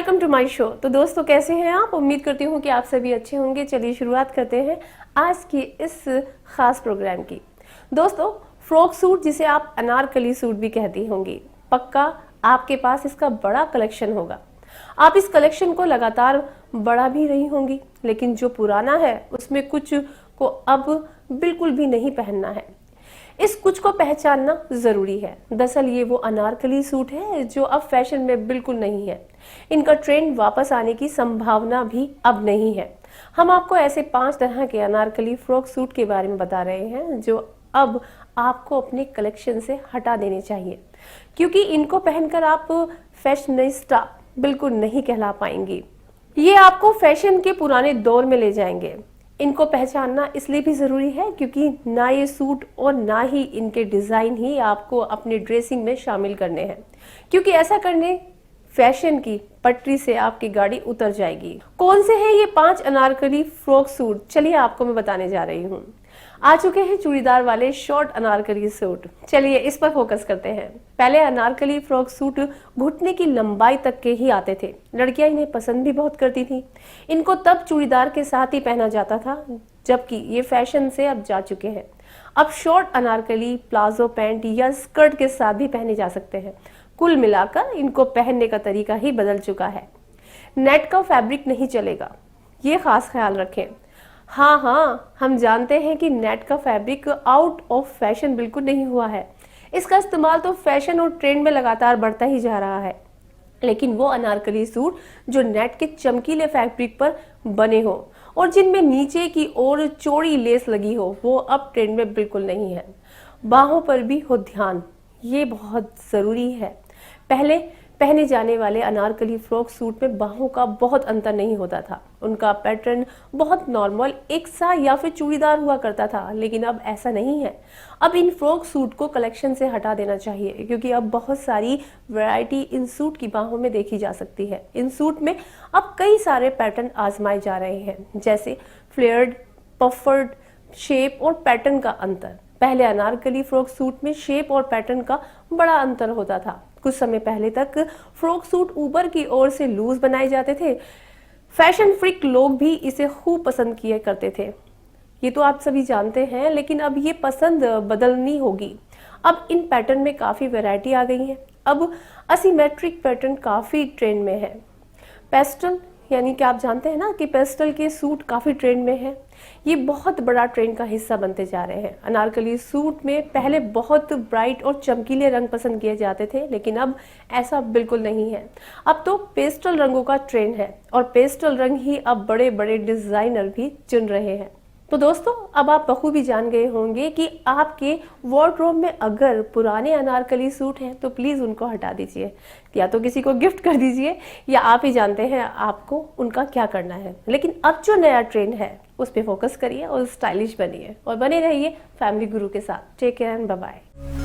Welcome to my show. तो दोस्तों कैसे हैं आप? उम्मीद करती हूँ कि आप सभी अच्छे होंगे। चलिए शुरुआत करते हैं आज की इस खास प्रोग्राम की। दोस्तों, फ्रॉक सूट जिसे आप अनारकली सूट भी कहती होंगी, पक्का आपके पास इसका बड़ा कलेक्शन होगा। आप इस कलेक्शन को लगातार बढ़ा भी रही होंगी, लेकिन जो पुराना है उसमें कुछ को अब बिल्कुल भी नहीं पहनना है। इस कुछ को पहचानना जरूरी है। दरअसल ये वो अनारकली सूट है जो अब फैशन में बिल्कुल नहीं है। इनका ट्रेंड वापस आने की संभावना भी अब नहीं है। हम आपको ऐसे 5 तरह के अनारकली फ्रॉक सूट के बारे में बता रहे हैं जो अब आपको अपने कलेक्शन से हटा देने चाहिए, क्योंकि इनको पहनकर आप फैशनिस्टा बिल्कुल नहीं कहला पाएंगी। ये आपको फैशन के पुराने दौर में ले जाएंगे। इनको पहचानना इसलिए भी जरूरी है क्योंकि ना ये सूट और ना ही इनके डिजाइन ही आपको अपने ड्रेसिंग में शामिल करने हैं, क्योंकि ऐसा करने फैशन की पटरी से आपकी गाड़ी उतर जाएगी। कौन से हैं ये 5 अनारकली फ्रॉक सूट? चलिए आपको मैं बताने जा रही हूँ। आ चुके हैं चूड़ीदार वाले शॉर्ट अनारकली सूट। चलिए इस पर फोकस करते हैं। पहले अनारकली फ्रॉक सूट घुटने की लंबाई तक के ही आते थे। लड़कियां इन्हें पसंद भी बहुत करती थी। इनको तब चूड़ीदार के साथ ही पहना जाता था, जबकि ये फैशन से अब जा चुके हैं। अब शॉर्ट अनारकली प्लाजो पैंट या स्कर्ट के साथ भी पहने जा सकते हैं। कुल मिलाकर इनको पहनने का तरीका ही बदल चुका है। नेट का फैब्रिक नहीं चलेगा, ये खास ख्याल रखें। हाँ, हम जानते हैं कि नेट का फैब्रिक आउट ऑफ फैशन बिल्कुल नहीं हुआ है। इसका इस्तेमाल तो फैशन और ट्रेंड में लगातार बढ़ता ही जा रहा है, लेकिन वो अनारकली सूट जो नेट के चमकीले फैब्रिक पर बने हो और जिनमें नीचे की ओर चौड़ी लेस लगी हो, वो अब ट्रेंड में बिल्कुल नहीं है। बाहों पर भी हो ध्यान, ये बहुत जरूरी है। पहले पहने जाने वाले अनारकली फ्रॉक सूट में बाहों का बहुत अंतर नहीं होता था। उनका पैटर्न बहुत नॉर्मल एक सा या फिर चूड़ीदार हुआ करता था, लेकिन अब ऐसा नहीं है। अब इन फ्रॉक सूट को कलेक्शन से हटा देना चाहिए, क्योंकि अब बहुत सारी वैरायटी इन सूट की बाहों में देखी जा सकती है। इन सूट में अब कई सारे पैटर्न आजमाए जा रहे हैं, जैसे फ्लेयर्ड, पफर्ड, शेप और पैटर्न का अंतर। पहले अनारकली फ्रॉक सूट में शेप और पैटर्न का बड़ा अंतर होता था। कुछ समय पहले तक फ्रॉक सूट ऊपर की ओर से लूज बनाए जाते थे। फैशन फ्रीक लोग भी इसे खूब पसंद किया करते थे, ये तो आप सभी जानते हैं। लेकिन अब ये पसंद बदलनी होगी। अब इन पैटर्न में काफी वैरायटी आ गई है। अब असिमेट्रिक पैटर्न काफी ट्रेंड में है। पेस्टल, यानी कि आप जानते हैं ना कि पेस्टल के सूट काफी ट्रेंड में है। ये बहुत बड़ा ट्रेंड का हिस्सा बनते जा रहे हैं। अनारकली सूट में पहले बहुत ब्राइट और चमकीले रंग पसंद किए जाते थे, लेकिन अब ऐसा बिल्कुल नहीं है। अब तो पेस्टल रंगों का ट्रेंड है और पेस्टल रंग ही अब बड़े बड़े डिजाइनर भी चुन रहे हैं। तो दोस्तों, अब आप बखूबी जान गए होंगे कि आपके वार्डरोब में अगर पुराने अनारकली सूट हैं तो प्लीज उनको हटा दीजिए, या तो किसी को गिफ्ट कर दीजिए, या आप ही जानते हैं आपको उनका क्या करना है। लेकिन अब जो नया ट्रेंड है उस पर फोकस करिए और स्टाइलिश बनिए और बने रहिए फैमिली गुरु के साथ। Take care and bye bye.